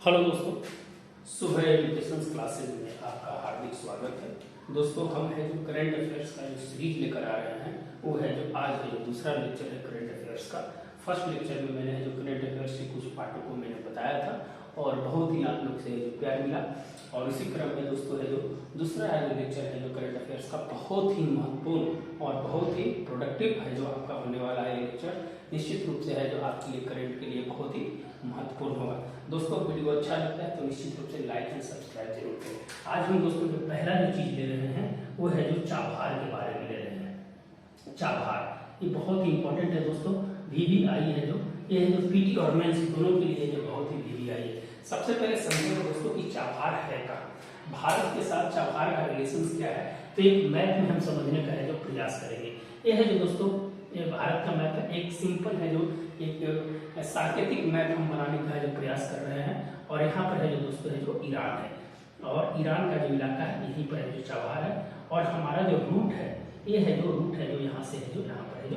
Hello दोस्तों, सुबह education classes में आपका हार्दिक स्वागत है। दोस्तों, हम है जो करंट अफेयर्स का जो सीरीज लेकर आ रहे हैं वो है जो आज है जो दूसरा लेक्चर है करंट अफेयर्स का। फर्स्ट लेक्चर में मैंने जो करंट अफेयर्स के कुछ पार्टों को मैंने बताया था और बहुत ही आप लोग से जो प्यार मिला। और इसी क्रम में दोस्तों है जो दूसरा जो लेक्चर है जो करंट अफेयर्स का बहुत ही महत्वपूर्ण और बहुत ही प्रोडक्टिव है जो आपका होने वाला है लेक्चर। निश्चित रूप से है जो आपके लिए करंट के लिए बहुत ही महत्वपूर्ण होगा। दोस्तों, वीडियो अच्छा लगता है तो निश्चित रूप से लाइक एंड सब्सक्राइब जरूर करें। आज हम दोस्तों जो पहला जो चीज ले रहे हैं वो है जो चाबहार के बारे में ले रहे हैं। चाबहार ये बहुत ही इंपॉर्टेंट है दोस्तों। वीवीआई है जो ये है जो पीटी और मेंस दोनों के लिए जो बहुत ही वीवीआई है। सबसे पहले समझेंगे दोस्तों कि चाबहार है कहाँ, भारत के साथ चाबहार का रिलेशन क्या है। तो एक मैप में हम समझने का है जो प्रयास करेंगे। ये है जो दोस्तों ये भारत का मैप है। एक सिंपल है जो एक सांकेतिक मैप हम बनाने का जो प्रयास कर रहे हैं। और यहाँ पर है जो दोस्तों है जो ईरान है और ईरान का जो इलाका है यहीं पर है जो चाबहार है। और हमारा जो रूट है ये है जो रूट है जो यहाँ से है जो यहाँ पर है जो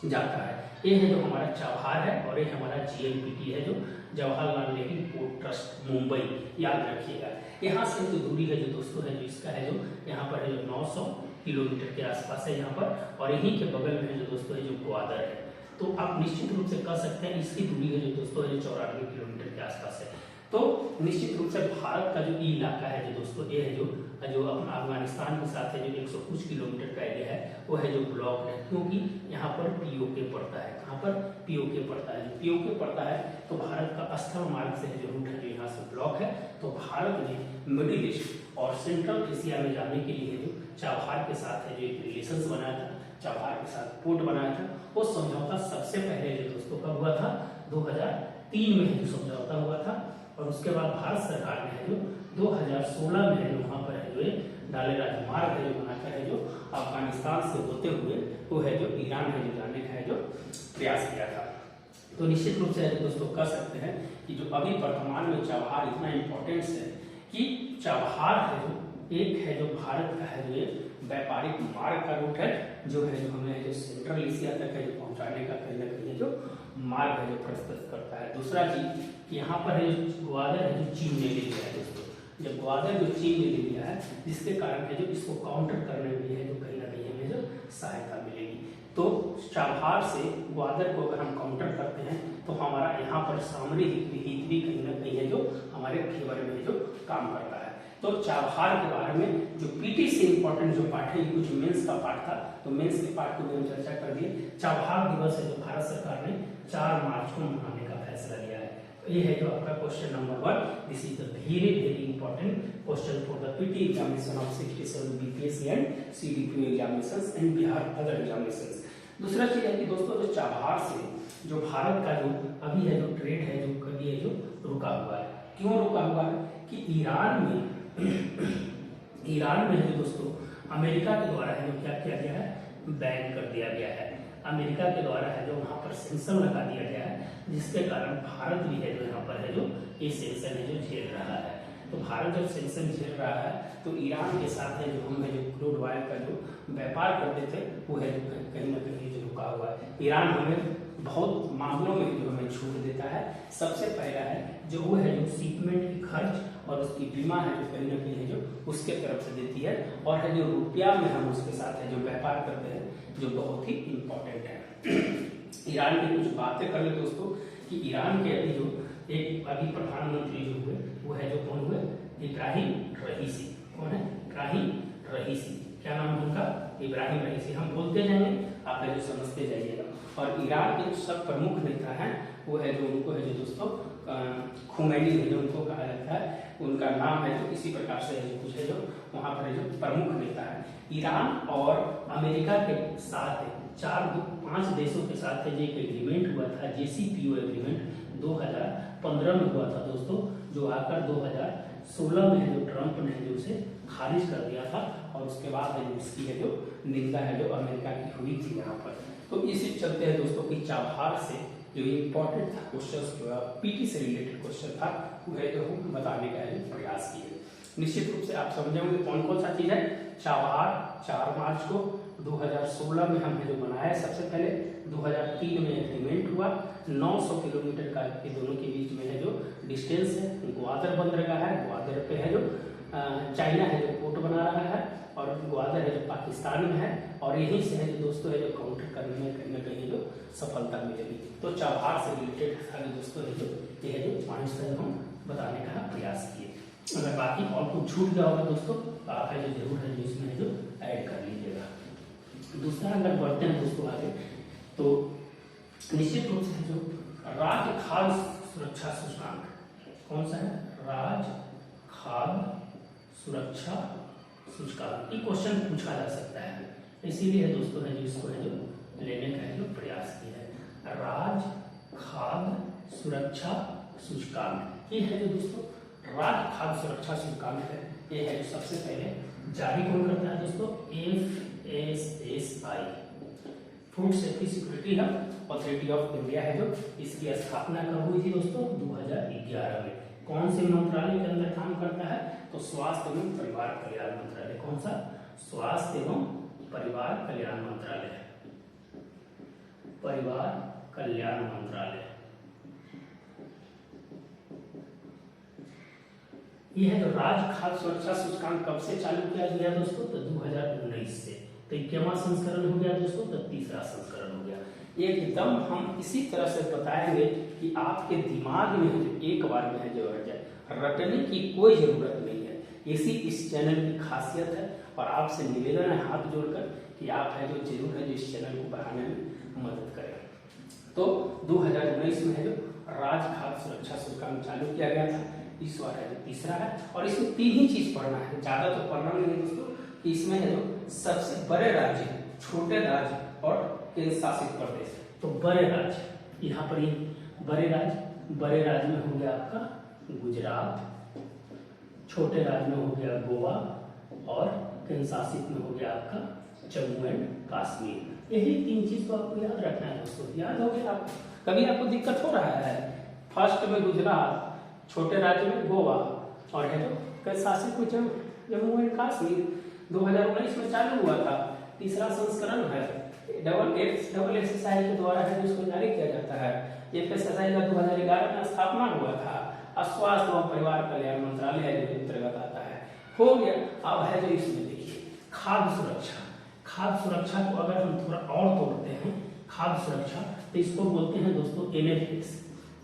जाता है। ये है जो हमारा चाबहार है और ये हमारा जीएलपीटी है जो जवाहरलाल नेहरू पोर्ट ट्रस्ट मुंबई, याद रखिएगा। यहाँ से जो दूरी है जो दोस्तों है जो इसका है जो यहाँ पर है जो 900 किलोमीटर के आसपास है यहाँ पर। और यहीं के बगल में जो दोस्तों है जो ग्वादर है। तो आप निश्चित रूप से कह सकते हैं इसकी दूरी है जो दोस्तों है जो 94 किलोमीटर के आसपास है। तो निश्चित रूप से भारत का जो इलाका है जो दोस्तों ये है जो अपना अफगानिस्तान के साथ है जो 100 कुछ किलोमीटर का एरिया है वो है जो ब्लॉक है, क्योंकि यहाँ पर पीओके पड़ता है। कहाँ पर पीओके पड़ता है, जो पीओके पड़ता है तो भारत का स्थल मार्ग से है जो रूट है जो यहाँ से ब्लॉक है। तो भारत ने मिडिल ईस्ट और सेंट्रल एशिया में जाने के लिए जो चाबहार के साथ है जो एक रिलेशंस बनाया था, चाबहार के साथ पोर्ट बनाया था। वो समझौता सबसे पहले जो दोस्तों कब हुआ था, 2003 में जो समझौता हुआ था। और उसके बाद भारत सरकार ने है जो 2016 में है जो वहाँ पर है जो एक डाले राजमार्ग है जो बनाकर है जो अफगानिस्तान से होते हुए वो है जो ईरान है जो जाने का है जो प्रयास किया था। तो निश्चित रूप से दोस्तों कह सकते हैं कि जो अभी वर्तमान में चाबहार इतना इम्पोर्टेंस है कि चाबहार है जो एक है जो भारत का है जो एक व्यापारिक मार्ग का रूट है जो है जो हमें जो सेंट्रल एशिया तक है जो पहुंचाने का कहीं ना कहीं जो मार्ग है जो प्रस्तुत करता है। दूसरा चीज यहाँ पर है जो ग्वादर है जो चीन ने ले लिया है दोस्तों। जब ग्वादर जो चीन ने ले लिया है जिसके कारण है जो इसको काउंटर करने में है जो कहीं ना कहीं हमें जो सहायता मिलेगी। तो चाबहार से ग्वादर को अगर हम काउंटर करते हैं तो हमारा यहाँ पर सामरिक हित भी कहीं ना कहीं है जो हमारे फेवर में जो काम करता है। तो चाबहार के बारे में जो पीटी से इंपॉर्टेंट जो पार्ट है कुछ मेंस का पार्ट था, तो मेंस के पार्ट को भी हम चर्चा कर दिए। चाबहार दिवस है जो भारत सरकार ने 4 मार्च को मनाने का फैसला लिया है। तो ये है जो आपका question number 1। This is the very very important question for the PT examination of 67 BPSC and CDPO examinations and Bihar other examinations. दूसरा चीज है कि दोस्तों जो चाबहार से जो भारत का जो अभी है जो ट्रेड है जो कभी है जो रुका हुआ है। क्यों रुका हुआ है कि ईरान में है दोस्तों अमेरिका के द्वारा है जो क्या किया गया है, बैन कर दिया गया है। अमेरिका के द्वारा है जो वहां पर सेंक्शन लगा दिया गया है, जिसके कारण भारत भी है जो यहाँ पर है जो ये सेंक्शन है जो झेल रहा है। तो भारत जब सेंक्शन झेल रहा है तो ईरान के साथ है जो हम है जो क्रूड ऑयल का जो व्यापार करते थे वो है जो कहीं ना कहीं जो रुका हुआ है। ईरान हमें बहुत मामलों में जो हमें छूट देता है। सबसे पहला है जो वो है जो शिपमेंट की खर्च और उसकी बीमा है जो कहीं ना कहीं है जो उसके तरफ से देती है। और है जो रुपया में हम उसके साथ है जो व्यापार करते हैं जो बहुत ही इंपॉर्टेंट है। ईरान की कुछ बातें कर ले दोस्तों कि ईरान के अभी जो एक अभी प्रधानमंत्री जो हुए वो है जो कौन हुए, इब्राहिम रईसी। कौन है, इब्राहिम रईसी। क्या नाम है उनका, इब्राहिम रईसी। हम बोलते जाएंगे आप जो समझते जाइएगा। और ईरान के सब प्रमुख नेता हैं वो है जो उनको है जो दोस्तों खुमैनी है जो उनको कहा जाता है। उनका नाम है जो इसी प्रकार से है जो कुछ है जो वहाँ पर जो प्रमुख नेता है। ईरान और अमेरिका के साथ 5 देशों के साथ है जो एक एग्रीमेंट हुआ था, जेसीपीओ एग्रीमेंट 2015 में हुआ था दोस्तों, जो आकर 2016 में है जो ट्रंप ने जो उसे खारिज कर दिया था। और उसके बाद है इसकी है जो निंदा है जो अमेरिका की हुई थी यहाँ पर। तो इसी चलते हैं दोस्तों कि चाबहार से जो इम्पोर्टेंट था क्वेश्चन जो पीटी से रिलेटेड क्वेश्चन था वो है जो हम बताने का है प्रयास किए। निश्चित रूप से आप समझेंगे कौन कौन सा चीज है। चाबहार 4 मार्च को 2016 में हमने जो बनाया सबसे पहले, 2003 में एग्रीमेंट हुआ, 900 किलोमीटर का के दोनों के बीच में है जो डिस्टेंस है, ग्वादर बंदरगाह है, ग्वादर पे है जो चाइना है जो पोर्ट बना रहा है, और ग्वादर है जो पाकिस्तान में है, और यहीं से है जो दोस्तों है जो काउंटर करने में कहीं ना कहीं जो सफलता मिलेगी। तो चाबहार से रिलेटेड सारे दोस्तों है जो ये है जो पॉइंट्स है हम बताने का प्रयास किए। अगर बाकी और कुछ छूट गया होगा दोस्तों तो आप है जो जरूर है जो इसमें जो ऐड कर लीजिएगा। दूसरा अगर बढ़ते हैं दोस्तों आगे, तो निश्चित रूप से जो राज्य खाद्य सुरक्षा सूचकांक, कौन सा है, राज्य खाद्य सुरक्षा सूचकांक, ये क्वेश्चन पूछा जा सकता है, इसीलिए दोस्तों है जो इसको है जो लेने का जो प्रयास किया है। राज्य खाद्य सुरक्षा सूचकांक ये है जो दोस्तों राज्य खाद्य सुरक्षा सूचकांक है, ये है जो सबसे पहले जारी कौन करता है दोस्तों, FSSI, food safety security authority of India है जो इसकी स्थापना कब हुई थी दोस्तों, 2011 में। कौन से मंत्रालय के अंदर काम करता है, तो स्वास्थ्य एवं परिवार कल्याण मंत्रालय। कौन सा, स्वास्थ्य एवं परिवार कल्याण मंत्रालय, परिवार कल्याण मंत्रालय। यह है जो राज्य खाद्य सुरक्षा सूचकांक कब से चालू किया गया दोस्तों, तो 2019 से। तो 21वां संस्करण हो गया दोस्तों, तो तीसरा संस्करण हो गया। एकदम हम इसी तरह से बताएंगे कि आपके दिमाग में जो एक बार में है जो रट जाए, रटने की कोई जरूरत नहीं है। इसी इस चैनल की खासियत है, और आपसे निवेदन है हाथ जोड़कर कि आप है जो जरूर है जो इस चैनल को बढ़ाने में मदद करें। तो 2019 में है जो राज्य खाद्य सुरक्षा सूचकांक चालू किया गया था, इस बार है जो तीसरा है, और इसमें तीन ही चीज पढ़ना है, ज्यादा तो पढ़ना नहीं है दोस्तों। कि इसमें है जो सबसे बड़े राज्य, छोटे राज्य और केंद्र शासित प्रदेश। तो बड़े राज्य, यहाँ पर ये बड़े राज्य में हो गया आपका गुजरात, छोटे राज्य में हो गया गोवा, और केंद्र शासित में हो गया आपका जम्मू एंड कश्मीर। यही तीन चीज को आपको याद रखना है दोस्तों। याद हो गया आपको, कभी आपको दिक्कत हो रहा है, फर्स्ट में गुजरात, छोटे राज्य में गोवा, और है जो केंद्र शासित में जम्मू एंड कश्मीर 2019 में चालू हुआ था, तीसरा संस्करण है। डबल एक्सरसाइज के द्वारा है जिसको जारी किया जाता है। FSSI का 2011 में स्थापना हुआ था, स्वास्थ्य एवं परिवार कल्याण मंत्रालय है जो अंतर्गत आता है। हो गया। अब है जो इसमें देखिए खाद्य सुरक्षा। खाद्य सुरक्षा को अगर हम थोड़ा और तोड़ते हैं, खाद्य सुरक्षा, तो इसको बोलते हैं दोस्तों NFS,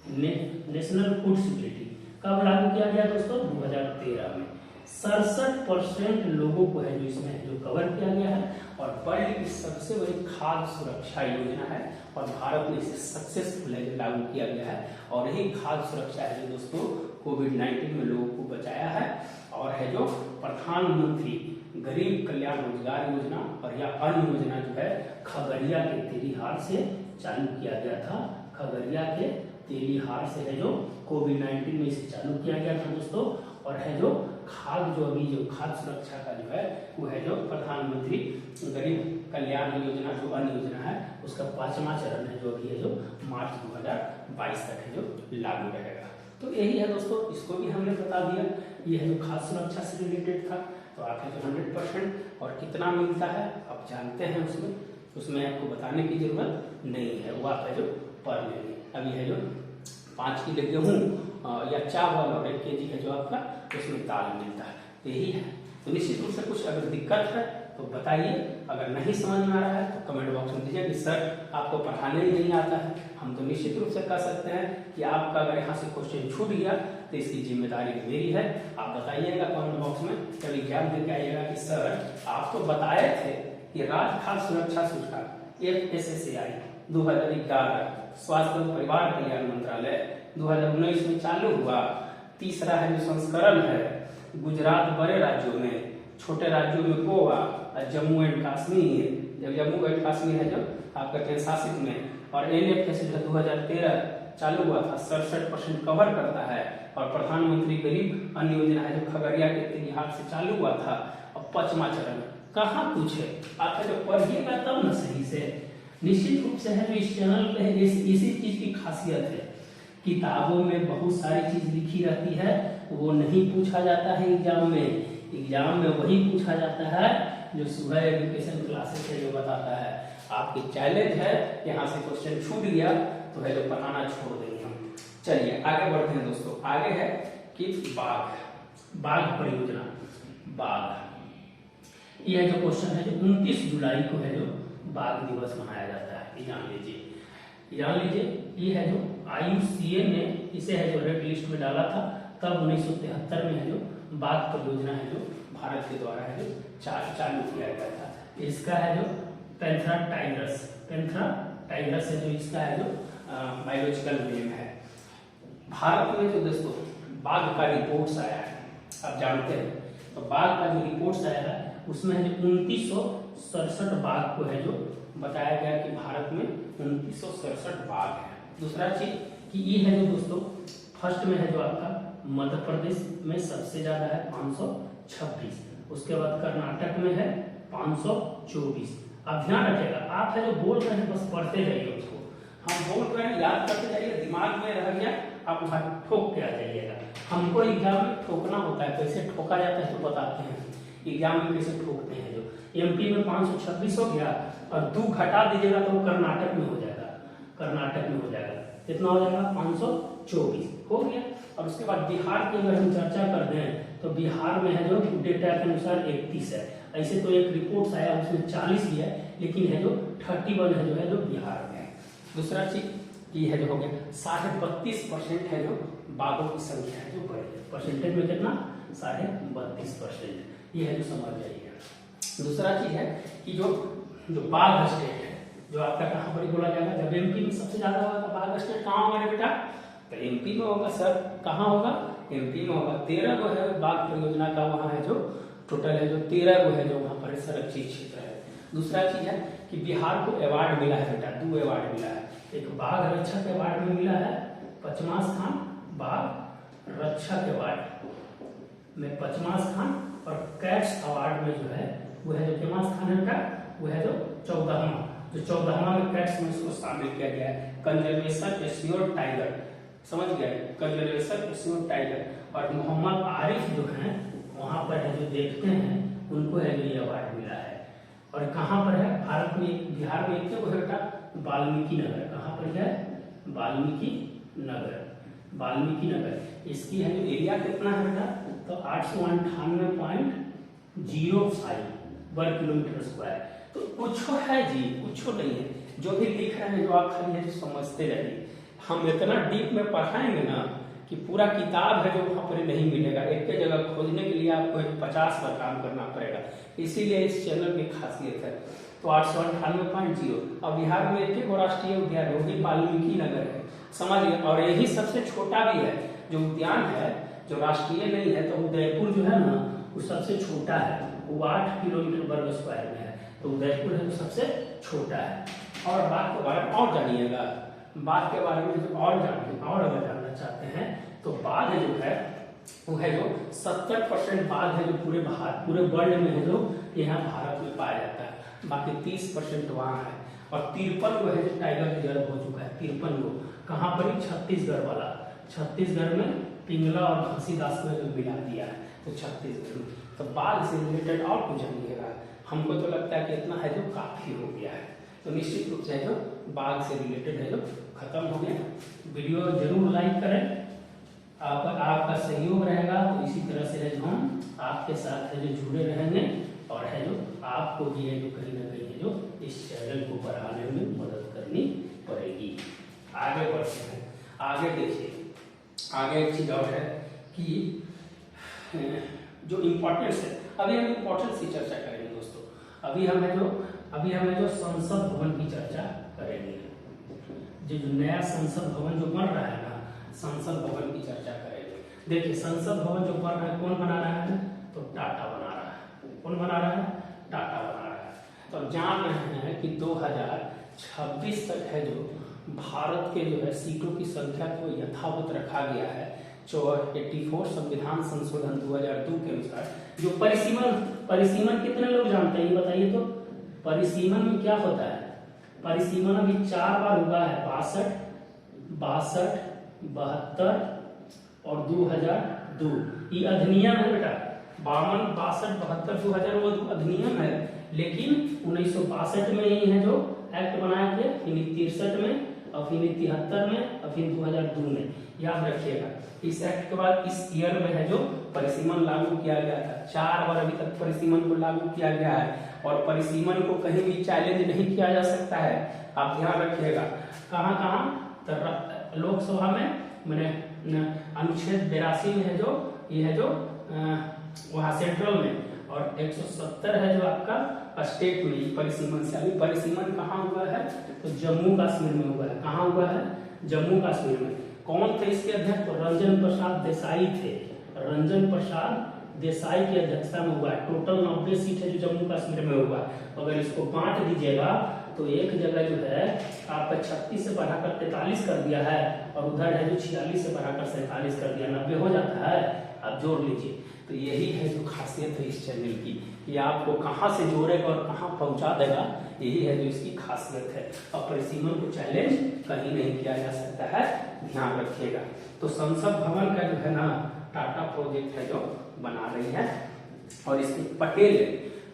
नेशनल फूड सिक्योरिटी। कब लागू किया गया दोस्तों, 2013 में। 67% लोगों को है जो इसमें जो कवर किया गया है, और वर्ल्ड की सबसे बड़ी खाद्य सुरक्षा योजना है, और भारत में इसे सक्सेसफुल है लागू किया गया है। और यही खाद्य सुरक्षा है जो दोस्तों कोविड-19 में लोगों को बचाया है, और है जो प्रधानमंत्री गरीब कल्याण रोजगार योजना और या अन्य योजना जो है खगड़िया के तेलीहार से चालू किया गया था। खगड़िया के तेलीहार से है जो कोविड-19 में इसे चालू किया गया था दोस्तों। और है जो खाद्य जो अभी जो खाद्य सुरक्षा का जो है वो है जो प्रधानमंत्री गरीब कल्याण योजना जो अन्य योजना है उसका 5वां चरण है जो अभी है जो मार्च 2022 तक है जो लागू रहेगा। तो यही है दोस्तों, इसको भी हमने बता दिया। ये है जो खाद्य सुरक्षा से रिलेटेड था। तो आप है जो 100% और कितना मिलता है आप जानते हैं, उसमें आपको बताने की जरूरत नहीं है, वो आप है जो पढ़ लेंगे। अभी है जो 5 किलो गेहूँ या चावल और 1 kg है जो आपका उसमें दाल मिलता है। तो यही है। तो निश्चित रूप से कुछ अगर दिक्कत है तो बताइए, अगर नहीं समझ में आ रहा है तो कमेंट बॉक्स में दीजिए कि सर आपको पढ़ाने ही नहीं आता है। हम तो निश्चित रूप से कह सकते हैं कि आपका अगर यहाँ से क्वेश्चन छूट गया तो इसकी जिम्मेदारी मेरी है। आप बताइएगा कमेंट बॉक्स में, कल एग्जाम देके आइएगा कि सर आप तो बताए थे कि राज्य खाद्य सुरक्षा सूचकांक FSSAI 2011 स्वास्थ्य एवं परिवार कल्याण मंत्रालय 2019 में चालू हुआ। तीसरा है जो संस्करण है गुजरात बड़े राज्यों में, छोटे राज्यों में गोवा, जम्मू एंड कश्मीर, जब जम्मू एंड कश्मीर है जो आपका केंद्र शासित में, और NFS जो 2013 चालू हुआ था 67% कवर करता है। और प्रधानमंत्री गरीब अन्य योजना है जो खगड़िया के तेलीहार से चालू हुआ था। और 5वां चरण कहाँ पूछे, आप जो पढ़िएगा तब न सही से। निश्चित रूप से है जो इस चैनल पे इसी चीज की खासियत है, किताबों में बहुत सारी चीज लिखी रहती है, वो नहीं पूछा जाता है एग्जाम में। एग्जाम में वही पूछा जाता है जो सुबह एजुकेशन क्लासेस से जो बताता है। आपकी चैलेंज है, यहाँ से क्वेश्चन छूट गया तो है जो पढ़ाना छोड़ देंगे हम। चलिए आगे बढ़ते हैं दोस्तों। आगे है कि बाघ परियोजना। बाघ यह जो क्वेश्चन है जो 29 जुलाई को है जो बाघ दिवस मनाया जाता है, ये जान लीजिए। ये है जो IUCN ने इसे है जो रेड लिस्ट में डाला था, तब 1973 में है जो बाघ परियोजना है जो भारत के द्वारा है जो चालू किया गया था। इसका है जो पैंथेरा टाइग्रस है जो इसका है जो बायोलॉजिकल नेम है। भारत में जो दोस्तों बाघ का रिपोर्ट्स आया है, आप जानते हैं, तो बाघ का जो रिपोर्ट्स आया है उसमें है जो 2967 बाघ को है जो बताया गया कि भारत में 2967 बाघ है। दूसरा चीज कि ये है जो दोस्तों फर्स्ट में है जो आपका मध्य प्रदेश में सबसे ज्यादा है 526, उसके बाद कर्नाटक में है 524। अब ध्यान रखिएगा, आप है जो बोल रहे हैं बस पढ़ते जाइए उसको, हम बोल रहे हैं याद करते जाइए, दिमाग में रह गया आप वहां ठोक के आ जाइएगा। हमको एग्जाम में ठोकना होता है, कैसे ठोका जाता है तो बताते हैं। एग्जाम में कैसे ठोकते हैं, जो MP में 526 हो गया और 2 घटा दीजिएगा तो कर्नाटक में हो जाएगा, कितना हो जाएगा 524 हो गया। और उसके बाद बिहार की अगर हम चर्चा कर दें तो बिहार में है जो डेटा के अनुसार 31 है। ऐसे तो एक रिपोर्ट आया उसमें 40 भी है, लेकिन है जो 31 है जो बिहार में है। दूसरा चीज ये है जो हो गया 32.5% है जो बाघों की संख्या है जो बढ़ी है, परसेंटेज में कितना 32.5%, ये है जो समझ जाइए। दूसरा चीज है कि जो बाघ स्टेट है जो आपका कहाँ पर बोला जाएगा, जब MP में सबसे ज्यादा होगा तो बाघ स्टेट कहाँ होगा बेटा, तो MP में होगा सर। कहाँ होगा, MP में होगा। 13 गो है बाघ परियोजना का वहाँ है जो टोटल है जो 13 गो है जो वहाँ पर संरक्षित क्षेत्र है। दूसरा चीज है कि बिहार को अवार्ड मिला है बेटा, 2 अवार्ड मिला है। एक बाघ रक्षक अवार्ड में मिला है 5वां स्थान, बाघ रक्षक अवार्ड में 5वां स्थान, और कैट्स अवार्ड में जो है वो है जो कितना स्थान है बेटा, वो है जो 14वां में कैट्स में इसको शामिल किया गया है। कंजर्वेशन एश्योर्ड टाइगर, समझ गया, कंजर्वेशन एश्योर्ड टाइगर। और मोहम्मद आरिफ जो है वहां पर है जो देखते हैं उनको है जो ये अवार्ड मिला है। और कहाँ पर है भारत में, बिहार में एक बेटा वाल्मीकि नगर, कहाँ पर है वाल्मीकि नगर। इसकी है जो एरिया कितना है बेटा, तो 898.05 वर्ग किलोमीटर स्क्वायर। तो कुछ है जी, कुछ नहीं है, जो भी लिख रहे हैं जो आप खाली है समझते रहिए। हम इतना डीप में पढ़ाएंगे ना कि पूरा किताब है जो वहाँ पर नहीं मिलेगा, एक ही जगह खोजने के लिए आपको 50 बार काम करना पड़ेगा। इसीलिए इस चैनल की खासियत है। तो 898.0 और बिहार में एक राष्ट्रीय उद्यान है, वो भी वाल्मीकि नगर है, समझिए। और यही सबसे छोटा भी है जो उद्यान है, जो राष्ट्रीय नहीं है, तो उदयपुर जो है ना वो सबसे छोटा है, वो 8 किलोमीटर वर्ग स्क्वायर में है, तो उदयपुर है जो सबसे छोटा है। और बात के बारे में और जानिएगा, बाघ के बारे में जो और जानिए, और अगर जानना चाहते हैं तो बाघ जो है वो है जो 70% बाघ है जो पूरे वर्ल्ड में है जो यहाँ भारत में पाया जाता है, बाकी 30% वहाँ है। और 53 गो है जो टाइगर रिजर्व हो चुका है, 53 गो। कहाँ पर, छत्तीसगढ़ वाला, छत्तीसगढ़ में पिंगला और घासीदास को जो मिला दिया है, तो छत्तीसगढ़ में। तो बाघ से रिलेटेड और कुछ जानिएगा, हमको तो लगता है कि इतना है जो काफी हो गया है। तो निश्चित रूप से जो बाघ से रिलेटेड है जो खत्म हो गया। वीडियो जरूर लाइक करें, आपका सहयोग रहेगा तो इसी तरह से है जो हम आपके साथ है जो जुड़े रहेंगे, और है जो आपको भी है जो कहीं ना कहीं है जो इस चैनल को बढ़ाने में मदद करनी पड़ेगी। आगे बढ़ते हैं, आगे देखिए, आगे एक चीज और है कि जो इम्पोर्टेंस है, अभी हम इम्पोर्टेंस की चर्चा करेंगे दोस्तों। अभी हमें जो संसद भवन की चर्चा करेंगे, जो नया संसद भवन जो बन रहा है ना, संसद भवन की चर्चा करेंगे। देखिए संसद भवन जो बन रहा है, कौन बना रहा है, तो टाटा बना रहा है। कौन बना रहा है, टाटा बना रहा है। तो जान रहे हैं कि 2026 तक है जो भारत के जो है सीटों की संख्या को यथावत रखा गया है। 84 संविधान संशोधन 2002 के अनुसार जो परिसीमन कितने लोग जानते हैं ये बताइए तो। परिसीमन में क्या होता है, परिसीमन अभी 4 बार हुआ है, 62, 72 और 2002। ये अधिनियम है बेटा, 52, 62, 72 वो अधिनियम है, लेकिन 1962 में ही है जो एक्ट बनाया गया, 63 में और फिर 73 में और फिर 2002 में, याद रखिएगा। इस एक्ट के बाद इस ईयर में है जो परिसीमन लागू किया गया था। 4 बार अभी तक परिसीमन को लागू किया गया है और परिसीमन को कहीं भी चैलेंज नहीं किया जा सकता है, आप ध्यान रखिएगा। कहाँ कहाँ, तो लोकसभा में मैंने अनुच्छेद 82 में है जो ये है जो वहाँ सेंट्रल में, और 170 है जो आपका स्टेट में परिसीमन से। अभी परिसीमन कहाँ हुआ है, तो जम्मू कश्मीर में हुआ है। कहाँ हुआ है, जम्मू कश्मीर में। कौन थे इसके अध्यक्ष, तो रंजन प्रसाद देसाई थे। रंजन प्रसाद देसाई की अध्यक्षता में हुआ है। टोटल 90 सीट है जो जम्मू कश्मीर में हुआ। अगर इसको बांट दीजिएगा तो एक जगह जो है आपका 36 से बढ़ाकर 43 कर दिया है, और उधर है जो 46 से बढ़ाकर 47 कर दिया, 90 हो जाता है। आप जोड़ लीजिए। तो यही है जो खासियत है इस चैनल की, कि आपको कहाँ से जोड़ेगा और कहाँ पहुंचा देगा, यही है जो इसकी खासियत है। और परिसीमन को चैलेंज कहीं नहीं किया जा सकता है, ध्यान रखिएगा। तो संसद भवन का जो है ना टाटा प्रोजेक्ट है जो बना रही है, और इसके पटेल है,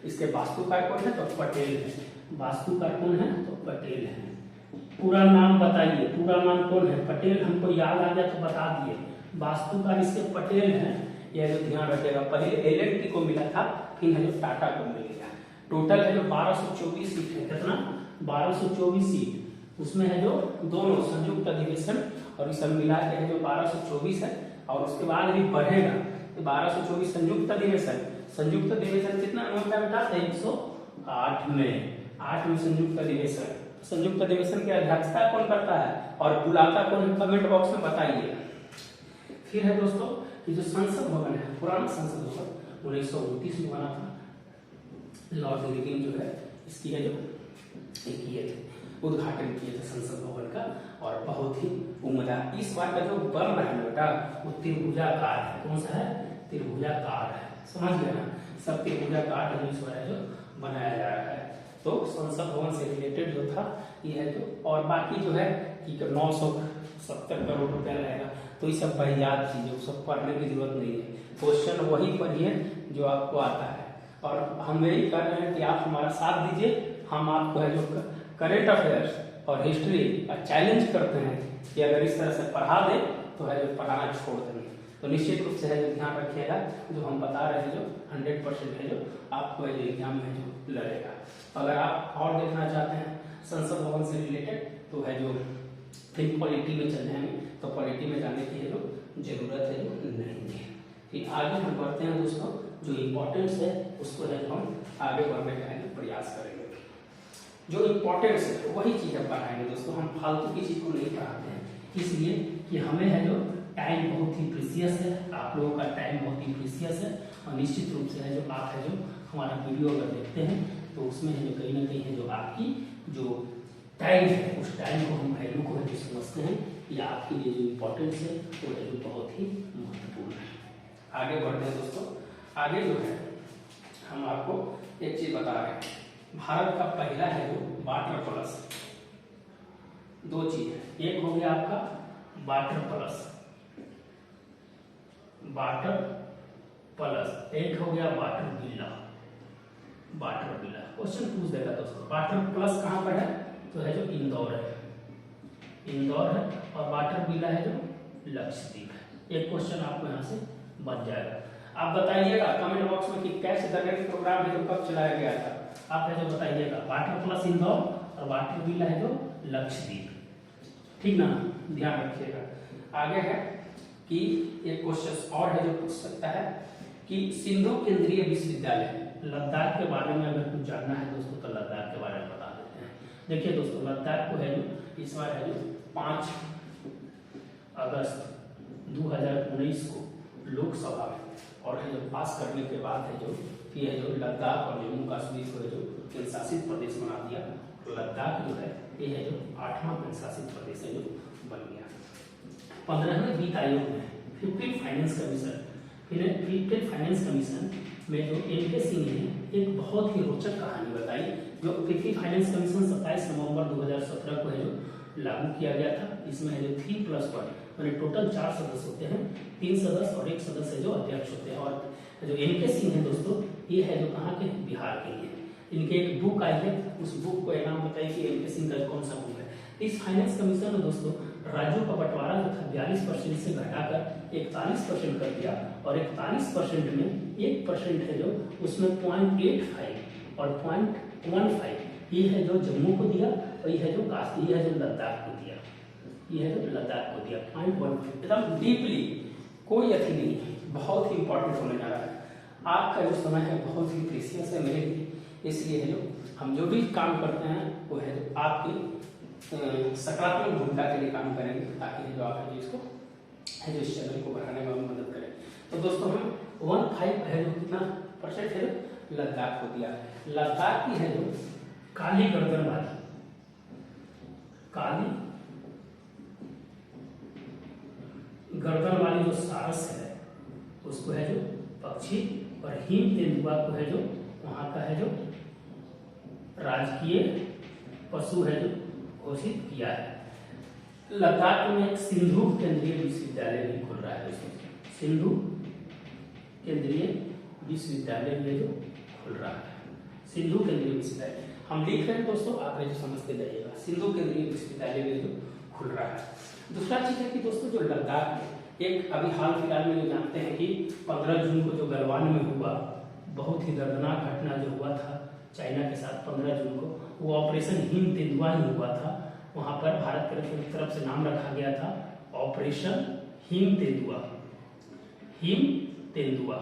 इसके वास्तुकार कौन है, तो पटेल है। वास्तुकार कौन है, तो पटेल है। पूरा नाम बताइए, पूरा नाम कौन है, पटेल। हमको याद आ गया तो बता दिए। वास्तुकार इसके पटेल हैं, यह जो ध्यान रखिएगा। पहले एल&टी को मिला था, फिर है जो टाटा को मिल गया। टोटल है जो 1224 सीट है। कितना, 1224 सीट। उसमें है जो दोनों संयुक्त अधिवेशन और इस सब मिला के है जो 1224 है, और उसके बाद भी बढ़ेगा। 1224 संयुक्त अधिवेशन, संयुक्त अधिवेशन कितना नंबर में था, 108 में, 8 में संयुक्त अधिवेशन। संयुक्त अधिवेशन की अध्यक्षता कौन करता है और बुलाता कौन है, कमेंट बॉक्स में बताइए। फिर है दोस्तों ये जो संसद भवन है, पुराना संसद भवन 1929 में बना था। लॉर्ड इरविन जो है इसकी है जो किए थे, उद्घाटन किए थे संसद भवन का, और बहुत ही उम्दा। इस बार का जो बन रहा है बेटा वो त्रिभुजाकार है। कौन सा है, त्रिभुजाकार है, समझ गए ना। सब त्रिभुजाकार है इस बार जो बनाया जा रहा है। तो संसद भवन से रिलेटेड जो था ये है जो, और बाकी जो है कि 970 करोड़ रुपया रहेगा। तो ये सब याद कीजिए, सब पढ़ने की जरूरत नहीं है। क्वेश्चन वही पढ़िए जो आपको आता है, और हम यही कर रहे हैं कि आप हमारा साथ दीजिए। हम आपको है जो करेंट अफेयर्स और हिस्ट्री चैलेंज करते हैं कि अगर इस तरह से पढ़ा दे तो है जो पढ़ाना छोड़ देंगे। तो निश्चित रूप से है जो ध्यान रखिएगा, जो हम बता रहे हैं जो 100% है जो आपको है जो एग्जाम में जो लड़ेगा। अगर आप और देखना चाहते हैं संसद भवन से रिलेटेड तो है जो फिर पॉलिटी में चल जाएंगे, तो पॉलिटी में जाने की है जो जरूरत है जो नहीं है। फिर आगे हम बढ़ते हैं दोस्तों, जो इम्पोर्टेंस है उसको है जो हम आगे बढ़ने का प्रयास करेंगे। जो इम्पोर्टेंस है वही चीज हम पढ़ाएंगे दोस्तों, हम फालतू की चीज को नहीं पढ़ाते हैं, इसलिए कि हमें है जो टाइम बहुत ही प्रीसियस है, आप लोगों का टाइम बहुत ही प्रीसियस है। और निश्चित रूप से है जो आप है जो हमारा वीडियो अगर देखते हैं तो उसमें है जो कहीं ना कहीं है जो आपकी जो टाइम है उस टाइम को हम वैल्यू को है जो समझते हैं, या आपके लिए जो इम्पोर्टेंस है वो है जो बहुत ही महत्वपूर्ण है। आगे बढ़ते हैं दोस्तों। आगे जो है हम आपको एक चीज बता रहे हैं, भारत का पहला है जो वाटर प्लस। दो चीज है, एक हो गया आपका वाटर प्लस, वाटर प्लस, एक हो गया वाटर बिल्ला। वाटर बिल्ला क्वेश्चन पूछ देगा दोस्तों। वाटर प्लस कहाँ पर है, तो है जो इंदौर है, इंदौर है, और वाटर बिल्ला है जो लक्षद्वीप है। एक क्वेश्चन आपको यहाँ से बच जाएगा। आप बताइएगा कमेंट बॉक्स में कि कैच द रेट प्रोग्राम है जो कब चलाया गया था, आप है जो बताइएगा। वाटर प्लस इंदौर और वाटर बिल्ला है जो लक्षद्वीप, ठीक ना, ध्यान रखिएगा। आगे है कि एक क्वेश्चन और है जो पूछ सकता है कि सिंधु केंद्रीय विश्वविद्यालय लद्दाख के बारे में अगर कुछ जानना है दोस्तों तो लद्दाख के बारे में बता देते हैं। देखिए दोस्तों, लद्दाख को है जो इस बार है जो 5 अगस्त 2019 को लोकसभा में और है जो पास करने के बाद है जो कि है जो लद्दाख और जम्मू कश्मीर को है जो केंद्र शासित प्रदेश बना दिया। लद्दाख जो है ये है जो 8वां केंद्र शासित प्रदेश है जो बन गया। 15वें वित्त आयोग में 15th finance commission, fifth finance commission में जो एन के सिंह ने एक बहुत ही रोचक कहानी बताई। जो 15th फाइनेंस कमीशन 27 नवंबर 2017 को है जो लागू किया गया था। इसमें है जो 3+1 यानी टोटल 4 सदस्य होते हैं, 3 सदस्य और 1 सदस्य जो अध्यक्ष होते हैं। और जो एन के सिंह है दोस्तों, ये है जो कहाँ के, बिहार के लिए। इनके एक बुक आई है, उस बुक को नाम बताइए कि एन के सिंह का कौन सा बुक है। इस फाइनेंस कमीशन में दोस्तों राज्यों का बंटवारा जो था 42% से घटाकर 41% कर दिया, और 41% में 1% है जो उसमें 0.85 और 0.15 ये है जो जम्मू को दिया, और ये है जो ये है जो लद्दाख को दिया, ये है जो लद्दाख को दिया 0.1। एकदम डीपली कोई अथी नहीं है, बहुत ही इंपॉर्टेंट होने जा रहा है। आपका जो समय है बहुत ही प्रीशियस है मेरे लिए, इसलिए है जो हम जो भी काम करते हैं वो है जो आपकी सकारात्मक भूमिका के लिए काम करेंगे, ताकि जो आप इसको है जो इस चैनल को बढ़ाने में मदद करें। तो दोस्तों हम 15 है जो कितना % है लद्दाख को दिया। लद्दाख की है जो काली गर्दन वाली, काली गर्दन वाली जो सारस है उसको है जो पक्षी, और हिम तेंदुआ को है जो वहां का है जो राजकीय पशु है जो घोषित किया है। लद्दाख में एक सिंधु केंद्रीय विश्वविद्यालय भी खुल रहा है दोस्तों, सिंधु केंद्रीय विश्वविद्यालय भी जो खुल रहा है, सिंधु केंद्रीय विश्वविद्यालय हम लिख रहे हैं दोस्तों, आप जो समझते जाइएगा, सिंधु केंद्रीय विश्वविद्यालय भी जो खुल रहा है। दूसरा चीज है कि दोस्तों जो लद्दाख में एक अभी हाल फिलहाल में जो जानते हैं कि 15 जून को जो गलवान में हुआ, बहुत ही दर्दनाक घटना जो हुआ था चाइना के साथ 15 जून को, वो ऑपरेशन हिम तेंदुआ ही हुआ था। वहां पर भारत की तरफ से नाम रखा गया था ऑपरेशन हिम तेंदुआ, हिम तेंदुआ,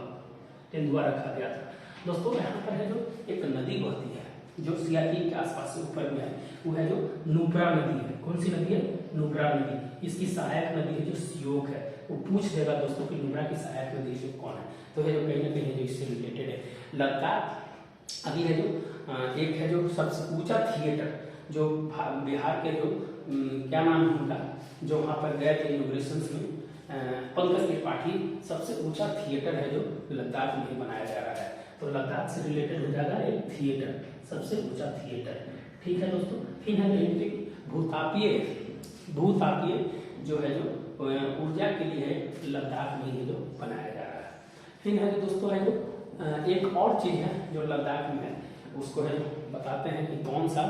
तेंदुआ रखा गया था। दोस्तों यहाँ पर है जो एक नदी बहती है जो सियाचिन के आसपास से ऊपर में है, वो है जो नुब्रा नदी है। कौन सी नदी है? नुब्रा नदी। इसकी सहायक नदी है जो सियोक है। वो पूछ देगा दोस्तों कि नुब्रा की सहायक नदी जो कौन है, तो है जो कहीं ना कहीं जो इससे रिलेटेड है। लद्दाख अभी है जो एक है जो सबसे ऊंचा थिएटर जो बिहार के जो क्या नाम है उनका, जो वहां पर गए थे इनॉग्रेशन में, पंकज त्रिपाठी, सबसे ऊंचा थिएटर है जो लद्दाख में बनाया जा रहा है। तो लद्दाख से रिलेटेड हो जाएगा एक थिएटर, सबसे ऊंचा थिएटर। ठीक है दोस्तों। फिर है भूतापीय जो है जो ऊर्जा के लिए लद्दाख में ही जो बनाया जा रहा है। फिर है जो दोस्तों है जो एक और चीज है जो लद्दाख में है, उसको है बताते हैं कि कौन सा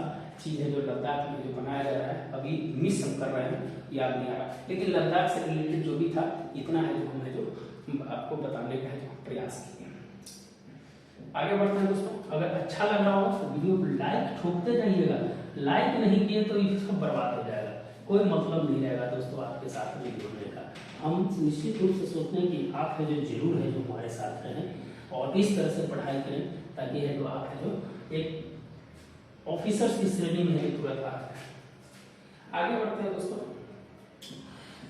चीज है जो लद्दाख में जो बनाया जा रहा है। अभी मिस हम कर रहे हैं, याद नहीं आ रहा, लेकिन लद्दाख से रिलेटेड जो भी था इतना है जो हमने जो आपको बताने का है जो प्रयास किया। आगे बढ़ते हैं दोस्तों। अगर अच्छा लग रहा हो तो वीडियो को लाइक ठोकते जाइएगा, लाइक नहीं किए तो ये सब बर्बाद हो जाएगा, कोई मतलब नहीं रहेगा दोस्तों आपके साथ वीडियो बनाने का। हम निश्चित रूप से सोचते हैं कि आप है जो जरूर है जो हमारे साथ रहें और इस तरह से पढ़ाई करें, ताकि है जो आप है जो एक ऑफिसर्स की श्रेणी में है तुरंत आ जाए। आगे बढ़ते हैं दोस्तों।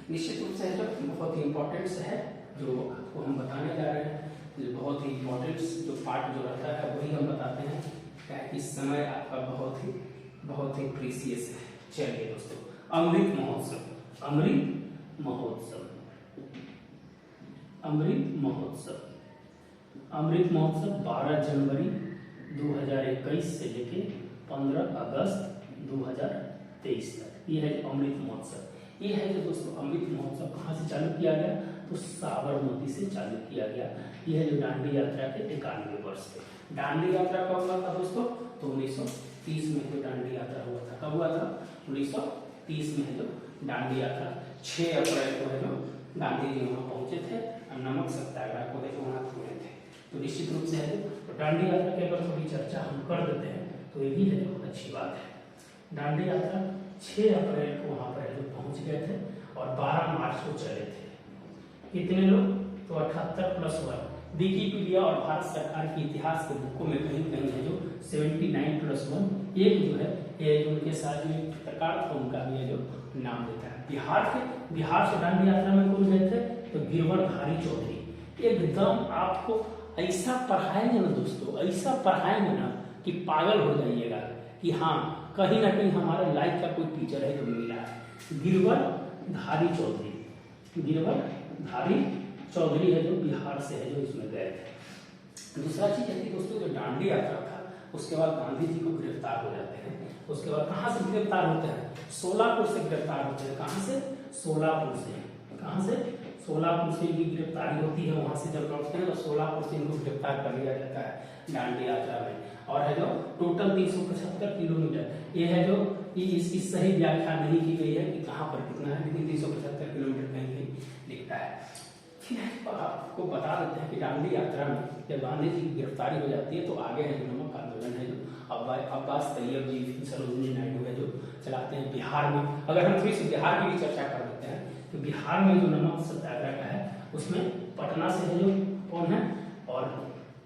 निश्चित रूप से जो बहुत ही इंपॉर्टेंट है जो आपको हम बताने जा रहे हैं, बहुत ही इंपॉर्टेंट जो पार्ट जो रहता है वही हम बताते हैं, क्या इस समय आपका बहुत ही प्रीसियस है। चलिए दोस्तों, अमृत महोत्सव, अमृत महोत्सव, अमृत महोत्सव, अमृत महोत्सव 12 जनवरी 2021 से लेके 15 अगस्त 2023 तक, ये है अमृत महोत्सव। ये है जो दोस्तों अमृत महोत्सव कहाँ से चालू किया गया, तो साबरमती से चालू किया गया। यह है जो दांडी यात्रा के 91वें वर्ष पे। दांडी यात्रा कब हुआ था दोस्तों, तो 1930 में जो दांडी यात्रा हुआ था। कब हुआ था? 1930 में है जो दांडी यात्रा। 6 अप्रैल को है जो गांधी जी वहां पहुंचे थे और नमक सत्याग्रह को देखो वहां हुए थे। तो निश्चित रूप से है जो दांडी यात्रा के अगर थोड़ी चर्चा हम कर देते हैं तो ये भी है जो अच्छी बात है। दांडी यात्रा 6 अप्रैल को वहां पर है जो पहुंच गए थे और 12 मार्च को चले थे। कितने लोग? तो 78+1। विकिपीडिया और भारत सरकार के इतिहास के बुकों में कहीं कहीं है जो 79+1। एक जो है ये जो उनके साथ जो पत्रकार था उनका भी है जो नाम देता है। बिहार से दांडी यात्रा में कौन गए थे? तो गिरवरधारी चौधरी। एकदम आपको ऐसा पढ़ाएंगे ना दोस्तों, ऐसा पढ़ाएंगे ना कि पागल हो जाइएगा कि हाँ कहीं ना कहीं हमारे लाइफ का कोई टीचर है जो मिला है। गिरवरधारी चौधरी, गिरवरधारी चौधरी है जो बिहार से है जो इसमें गए थे। दूसरा चीज है कि दोस्तों जो दांडी यात्रा था उसके बाद गांधी जी को गिरफ्तार हो जाते हैं। उसके बाद कहाँ से गिरफ्तार होते हैं? सोलापुर से गिरफ्तार होते हैं। कहाँ से? सोलापुर से। कहाँ से? सोलापुर से भी गिरफ्तारी होती है। वहां से जब लौटते हैं तो सोलापुर से इनको गिरफ्तार कर लिया जाता है दांडी यात्रा में। और है जो टोटल 375 किलोमीटर, ये है जो इसकी सही व्याख्या नहीं की गई है कि कहाँ पर कितना है, लेकिन 375 किलोमीटर कहीं कहीं लिखता है। फिर आपको बता देते हैं कि दांडी यात्रा में जब गांधी जी की गिरफ्तारी हो जाती है तो आगे है जो नमक आंदोलन है जो अब्बास तैयब जी सरोजिनी नायडू है जो चलाते हैं बिहार में। अगर हम थोड़ी सी बिहार की भी चर्चा कर देते हैं तो बिहार में जो नमक सत्याग्रह का है उसमें पटना से है जो कौन है, और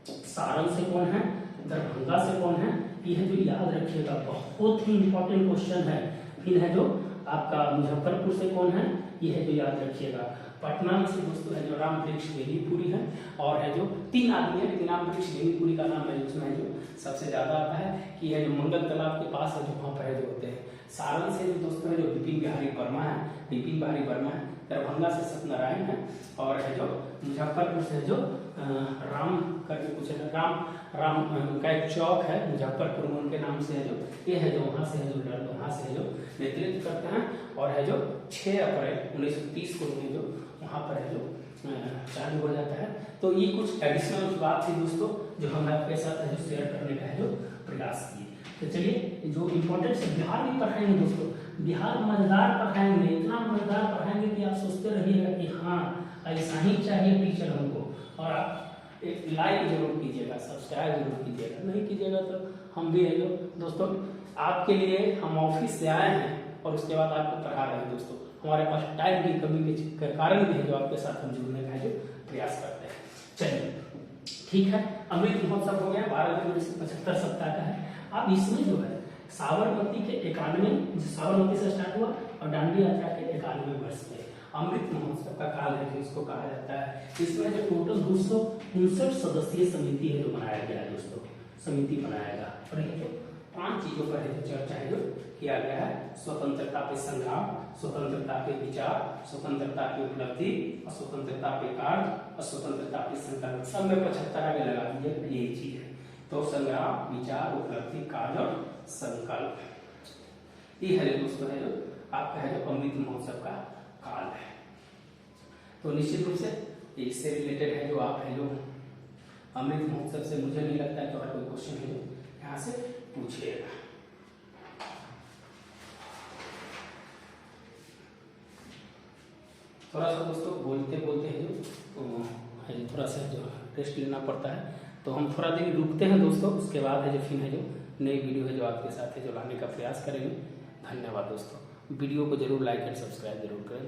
सारण से कौन है, दरभंगा से कौन है, ये है जो याद रखिएगा, बहुत ही इंपॉर्टेंट क्वेश्चन है। फिर है जो आपका मुजफ्फरपुर से कौन है, ये है जो याद रखिएगा। पटना में से दोस्तों है जो राम वृक्ष बेनीपुरी है, और है जो 3 आदमी है, लेकिन राम वृक्ष बेनीपुरी का नाम है उसमें है जो सबसे ज्यादा आता है कि है जो मंगल तालाब के पास है जो वहाँ पर है जो होते हैं। सारण से जो दोस्तों है जो बिपिन बिहारी वर्मा है, बिपिन बिहारी वर्मा है। दरभंगा से सत्यनारायण है, और है जो मुजफ्फरपुर से जो राम करके कुछ है, राम का एक चौक है मुजफ्फरपुर में उनके नाम से है जो, ये है जो वहाँ से है जो वहाँ से है जो नेतृत्व करते हैं। और है जो 6 अप्रैल 1930 को जो वहाँ पर है जो चालू हो जाता है। तो ये कुछ एडिशनल बात थी दोस्तों जो हम आपके साथ जो शेयर करने का है जो प्रयास किए। तो चलिए जो इम्पोर्टेंट से बिहार में पढ़ाएंगे दोस्तों, बिहार मजेदार पढ़ाएंगे, इतना मजेदार पढ़ाएंगे कि आप सोचते रहिएगा कि हाँ ऐसा ही चाहिए टीचर हमको। और आप एक लाइक जरूर कीजिएगा, सब्सक्राइब जरूर कीजिएगा, नहीं कीजिएगा तो हम भी है जो दोस्तों आपके लिए हम ऑफिस से आए हैं और उसके बाद आपको पढ़ा रहे हैं दोस्तों। हमारे पास टाइम की कमी के कारण भी है जो आपके साथ हम जुड़ने का जो प्रयास करते हैं। चलिए ठीक है, अमृत महोत्सव हो गया, 12 जनवरी से 75 सप्ताह का है। अब इसमें जो है साबरमती के 91 साबरमती से स्टार्ट हुआ और दांडी यात्रा के 91 वर्ष में अमृत महोत्सव का काल है जो इसको कहा जाता है। इसमें जो टोटल 259 सदस्यीय समिति है जो बनाया गया है दोस्तों, समिति बनाया गया। और ये जो 5 चीजों पर है चर्चा है जो किया गया है, स्वतंत्रता पे संग्राम, स्वतंत्रता पे विचार, स्वतंत्रता की उपलब्धि, और स्वतंत्रता पे कार्य, और स्वतंत्रता पे संकल्प। सब में 75 आगे लगा दीजिए, यही चीज है। तो संग्राम, विचार, उपलब्धि, कार्य और संकल्प, ये है दोस्तों है जो आपका है जो अमृत महोत्सव का काल है। तो निश्चित रूप से इससे रिलेटेड है जो आप है जो अमृत महोत्सव से मुझे नहीं लगता है तो कोई क्वेश्चन है जो यहाँ से पूछिएगा। थोड़ा सा दोस्तों बोलते बोलते है जो थोड़ा सा जो रेस्ट लेना पड़ता है, तो हम थोड़ा देर रुकते हैं दोस्तों, उसके बाद है जो फिर है जो नई वीडियो है जो आपके साथ है जो लाने का प्रयास करेंगे। धन्यवाद दोस्तों, वीडियो को जरूर लाइक एंड सब्सक्राइब जरूर करें।